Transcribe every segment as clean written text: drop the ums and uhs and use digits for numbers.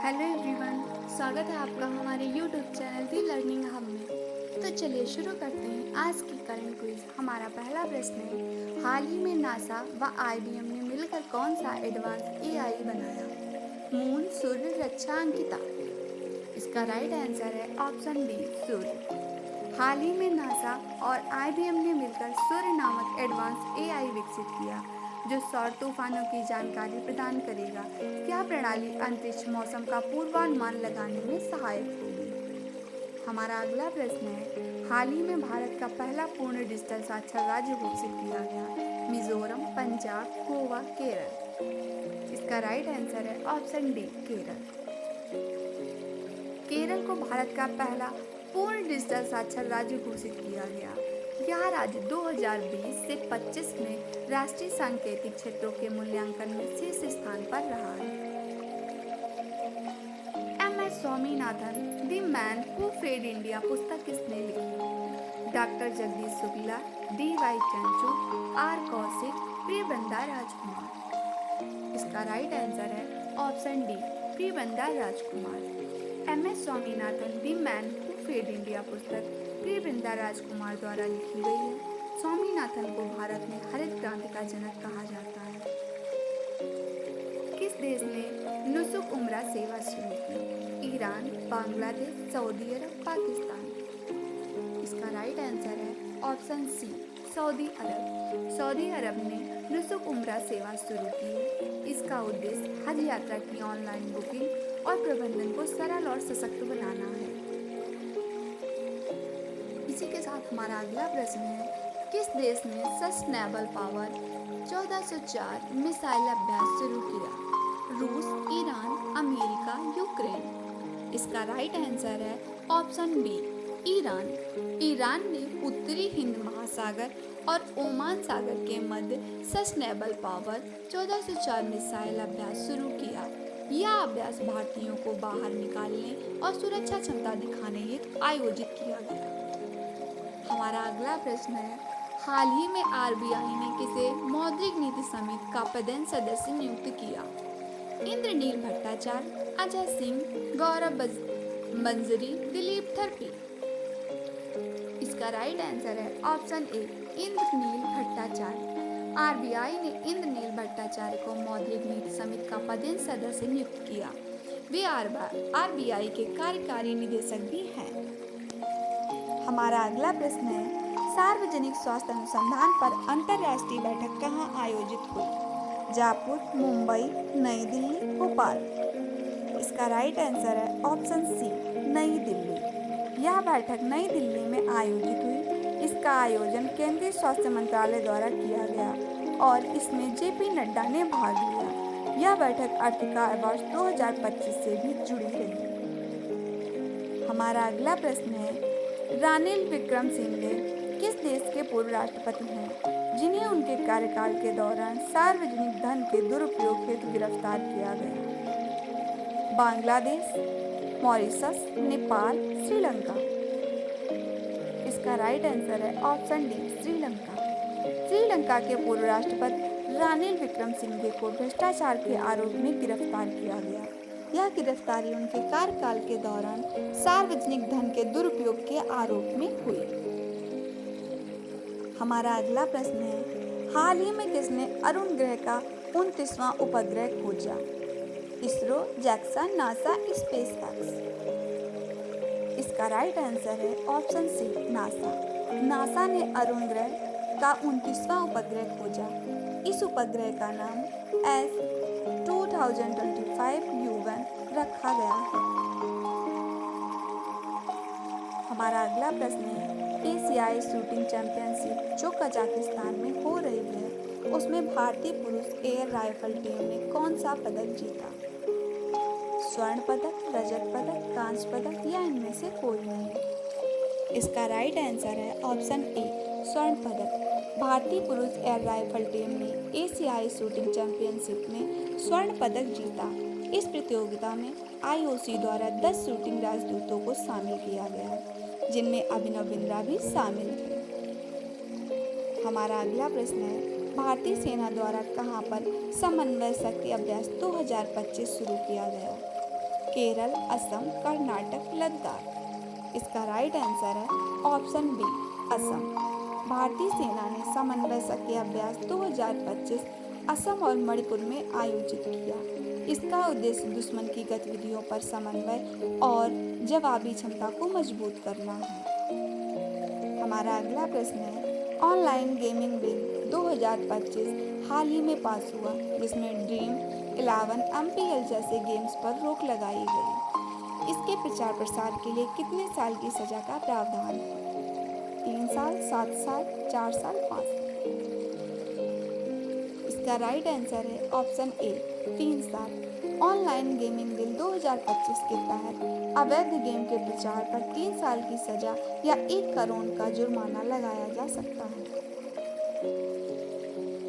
Hello everyone, स्वागत है आपका हमारे यूट्यूब चैनल दी लर्निंग हब में। तो चलिए शुरू करते हैं आज की करंट क्विज। हमारा पहला प्रश्न है, हाल ही में नासा व आईबीएम ने मिलकर कौन सा एडवांस एआई बनाया? मून, सूर्य, रक्षा, अंकिता। इसका राइट आंसर है ऑप्शन डी, सूर्य। हाल ही में नासा और आईबीएम ने मिलकर सूर्य नामक एडवांस एआई विकसित किया जो सौर तूफानों की जानकारी प्रदान करेगा। यह प्रणाली अंतरिक्ष मौसम का पूर्वानुमान लगाने में सहायक होगी। हमारा अगला प्रश्न है, हाल ही में भारत का पहला पूर्ण डिजिटल साक्षर राज्य घोषित किया गया। मिजोरम, पंजाब, गोवा, केरल। इसका राइट आंसर है ऑप्शन डी, केरल। केरल को भारत का पहला पूर्ण डिजिटल साक्षर राज्य घोषित किया गया। यह राज्य 2020 से 25 में राष्ट्रीय सांकेतिक क्षेत्रों के मूल्यांकन में शीर्ष स्थान पर रहा है। M S. Swaminathan the man who fed India पुस्तक किसने लिखी? Doctor Jagdish Shukla, D Y. Chandrachud, R. Kaushik, Priyamvada Rajkumar. इसका राइट आंसर है option D, Priyamvada Rajkumar. M S. Swaminathan the man who fed India पुस्तक प्रियंवदा राजकुमार द्वारा लिखी गई है। स्वामीनाथन को भारत में हरित क्रांति का जनक कहा जाता है। किस देश ने नुसुक उमरा सेवा शुरू की? ईरान, बांग्लादेश, सऊदी अरब, पाकिस्तान। इसका राइट आंसर है ऑप्शन सी, सऊदी अरब। सऊदी अरब ने नुसुक उमरा सेवा शुरू की है। इसका उद्देश्य हज यात्रा की ऑनलाइन बुकिंग और प्रबंधन को सरल और सशक्त बनाना है। इसी के साथ हमारा अगला प्रश्न है, किस देश ने सस्टेनेबल पावर 1404 मिसाइल अभ्यास शुरू किया? रूस, ईरान, अमेरिका, यूक्रेन। इसका राइट आंसर है ऑप्शन बी, ईरान। ईरान ने उत्तरी हिंद महासागर और ओमान सागर के मध्य सस्टेनेबल पावर 1404 मिसाइल अभ्यास शुरू किया। यह अभ्यास भारतीयों को बाहर निकालने और सुरक्षा क्षमता दिखाने हेतु आयोजित किया गया। हमारा अगला प्रश्न है, हाल ही में आरबीआई ने किसे मौद्रिक नीति समिति का पदेन सदस्य नियुक्त किया? इंद्रनील भट्टाचार्य, अजय सिंह, गौरव मंजरी, दिलीप थरपी। इसका राइट आंसर है option A, Indranil Bhattacharya. RBI ने इंद्रनील भट्टाचार्य को मौद्रिक नीति समिति का पदेन सदस्य नियुक्त किया। वे आरबीआई के कार्यकारी निदेशक भी हैं। हमारा अगला प्रश्न है, सार्वजनिक स्वास्थ्य अनुसंधान पर अंतर्राष्ट्रीय बैठक कहाँ आयोजित हुई? जयपुर, मुंबई, नई दिल्ली, भोपाल। इसका राइट आंसर है ऑप्शन सी, नई दिल्ली। यह बैठक नई दिल्ली में आयोजित हुई। इसका आयोजन केंद्रीय स्वास्थ्य मंत्रालय द्वारा किया गया और इसमें जेपी नड्डा ने भाग लिया। यह बैठक आर्थिक वर्ष 2025 से भी जुड़ी रही। हमारा अगला प्रश्न है, रानिल विक्रमसिंघे किस देश के पूर्व राष्ट्रपति हैं जिन्हें उनके कार्यकाल के दौरान सार्वजनिक धन के दुरुपयोग हेतु गिरफ्तार किया गया? बांग्लादेश, मॉरिशस, नेपाल, श्रीलंका। इसका राइट आंसर है ऑप्शन डी, श्रीलंका। श्रीलंका के पूर्व राष्ट्रपति रानिल विक्रमसिंघे को भ्रष्टाचार के आरोप में गिरफ्तार किया गया। यह गिरफ्तारी उनके कार्यकाल के दौरान सार्वजनिक धन के दुरुपयोग के आरोप में हुई। हमारा अगला प्रश्न है, हाल ही में किसने अरुण ग्रह का 29वां उपग्रह खोजा? ISRO, JAXA, NASA, SpaceX. इसका राइट आंसर है ऑप्शन सी, नासा। नासा ने अरुण ग्रह का 29वां उपग्रह खोजा। इस उपग्रह का नाम S2025 U1 रखा गया है। हमारा अगला प्रश्न है, एशियाई शूटिंग चैंपियनशिप जो कजाकिस्तान में हो रही है उसमें भारतीय पुरुष एयर राइफल टीम ने कौन सा पदक जीता? स्वर्ण पदक, रजत पदक, कांस्य पदक या इनमें से कोई नहीं। इसका राइट आंसर है ऑप्शन ए, स्वर्ण पदक। भारतीय पुरुष एयर राइफल टीम ने एशियाई शूटिंग चैंपियनशिप में स्वर्ण पदक जीता। इस प्रतियोगिता में आईओसी द्वारा 10 शूटिंग राजदूतों को शामिल किया गया, जिनमें अभिनव बिंद्रा भी शामिल थे। हमारा अगला प्रश्न है, भारतीय सेना द्वारा कहां पर समन्वय शक्ति अभ्यास 2025 शुरू किया गया? केरल, असम, कर्नाटक, लद्दाख। इसका राइट आंसर है ऑप्शन बी, असम। भारतीय सेना ने समन्वय सखी अभ्यास 2025 असम और मणिपुर में आयोजित किया। इसका उद्देश्य दुश्मन की गतिविधियों पर समन्वय और जवाबी क्षमता को मजबूत करना है। हमारा अगला प्रश्न है, ऑनलाइन गेमिंग बिल 2025 हाल ही में पास हुआ, जिसमें ड्रीम 11 MPL जैसे गेम्स पर रोक लगाई गई। इसके प्रचार प्रसार के लिए कितने साल की सजा का प्रावधान है? 3 साल, 7 साल, 4 साल, 5 साल। इसका राइट आंसर है ऑप्शन ए, 3 साल। ऑनलाइन गेमिंग बिल 2025 के तहत अवैध गेम के प्रचार पर 3 साल की सजा या 1 करोड़ का जुर्माना लगाया जा सकता है।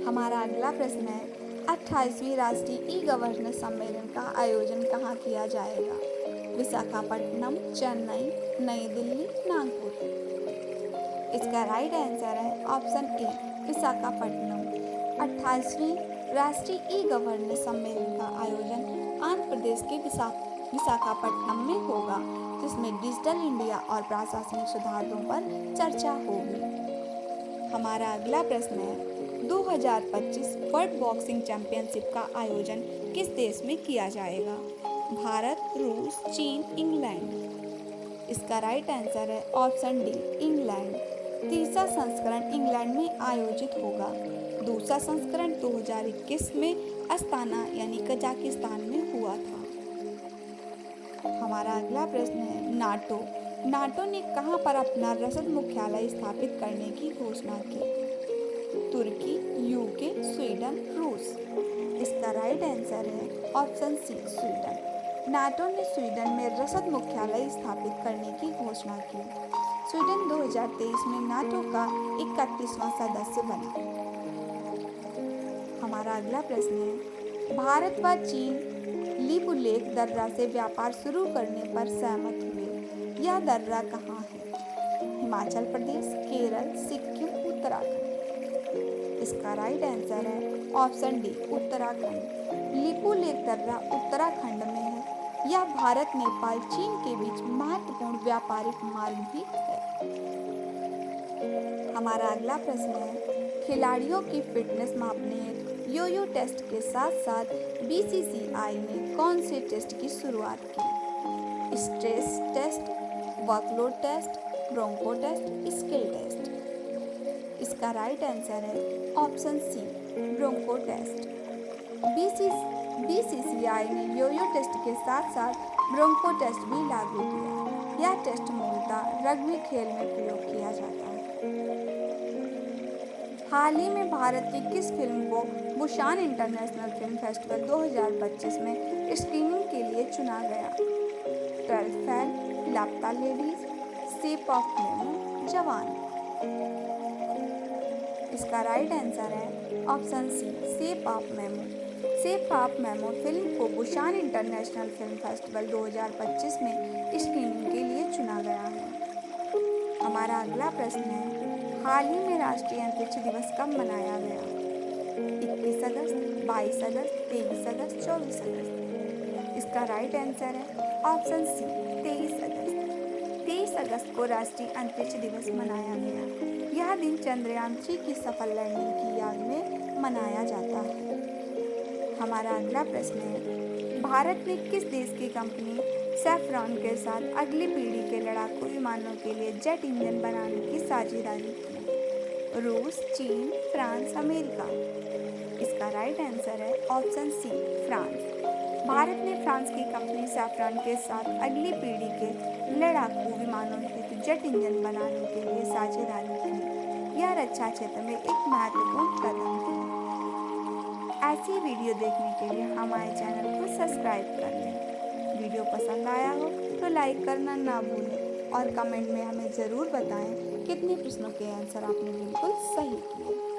हमारा अगला प्रश्न है, 28वीं राष्ट्रीय ई-गवर्नेंस सम्मेलन का आयोजन कहाँ किया जाएगा? विशाखापट्टनम, चेन्नई, नई दिल्ली, नागपुर। इसका राइट आंसर है ऑप्शन ए, विशाखापट्टनम। 28वीं राष्ट्रीय ई-गवर्नेंस सम्मेलन का आयोजन आंध्र प्रदेश के विशाखापट्टनम में होगा, जिसमें डिजिटल इंडिया और प्रशासनिक सुधारों पर चर्चा होगी। हमारा अगला प्रश्न है, 2025 वर्ल्ड बॉक्सिंग चैंपियनशिप का आयोजन किस देश में किया जाएगा? भारत, रूस, चीन, इंग्लैंड। इसका राइट आंसर है ऑप्शन डी, इंग्लैंड। तीसरा संस्करण इंग्लैंड में आयोजित होगा। दूसरा संस्करण 2021 में अस्ताना यानी कजाकिस्तान में हुआ था। हमारा अगला प्रश्न है, नाटो ने कहां पर अपना रसद मुख्यालय स्थापित करने की घोषणा की? तुर्की, यूके, स्वीडन, रूस। इसका राइट आंसर है ऑप्शन सी, स्वीडन। नाटो ने स्वीडन में रसद मुख्यालय स्थापित करने की घोषणा की। स्वीडन 2023 में नाटो का 31वां सदस्य बना। हमारा अगला प्रश्न है, भारत व चीन लिपुलेख दर्रा से व्यापार शुरू करने पर सहमत हुए। यह दर्रा कहाँ है? हिमाचल प्रदेश, केरल, सिक्किम, उत्तराखंड। इसका राइट आंसर है ऑप्शन डी, उत्तराखंड। लिपुलेख दर्रा उत्तराखंड में है। यह भारत, नेपाल, चीन के बीच महत्वपूर्ण व्यापारिक मार्ग भी है। हमारा अगला प्रश्न है, खिलाड़ियों की फिटनेस मापने हेतु यो-यो टेस्ट के साथ साथ BCCI ने कौन से टेस्ट की शुरुआत की? Stress test, workload test, bronco test, skill test. इसका राइट आंसर है option C, bronco test. BCCI ने यो-यो टेस्ट के साथ साथ ब्रोंको टेस्ट भी लागू किया। यह टेस्ट मूलतः रग्बी खेल में प्रयोग किया जाता है। हाल ही में भारत की किस फिल्म को बुसान इंटरनेशनल फिल्म फेस्टिवल 2025 में स्क्रीनिंग के लिए चुना गया? 12th फेल, लापता ladies, shape of Momo, Jawan. इसका राइट आंसर है option C, shape of Momo. Shape of Momo film को बुसान इंटरनेशनल फिल्म फेस्टिवल 2025 में स्क्रीनिंग के लिए चुना गया है। हमारा अगला प्रश्न है, हाल ही में राष्ट्रीय अंतरिक्ष दिवस कब मनाया गया? 21 अगस्त, 22 अगस्त, 23 अगस्त, 24 अगस्त। इसका राइट आंसर है ऑप्शन सी, 23 अगस्त। 23 अगस्त को राष्ट्रीय अंतरिक्ष दिवस मनाया गया। यह दिन चंद्रयान 3 की सफल लैंडिंग की याद में मनाया जाता है। हमारा अगला प्रश्न है, भारत ने किस देश की कंपनी सैफ्रॉन के साथ अगली पीढ़ी के लड़ाकू विमानों के लिए जेट इंजन बनाने की साझेदारी की? रूस, चीन, फ्रांस, अमेरिका। इसका राइट आंसर है ऑप्शन सी, फ्रांस। भारत ने फ्रांस की कंपनी सैफ्रॉन के साथ अगली पीढ़ी के लड़ाकू विमानों हेतु जेट इंजन बनाने के लिए साझेदारी की। यह रक्षा क्षेत्र में एक महत्वपूर्ण कदम है। ऐसी वीडियो देखने के लिए हमारे चैनल को सब्सक्राइब कर लें। वीडियो पसंद आया हो तो लाइक करना ना भूलें और कमेंट में हमें ज़रूर बताएं कितने प्रश्नों के आंसर आपने बिल्कुल सही किए।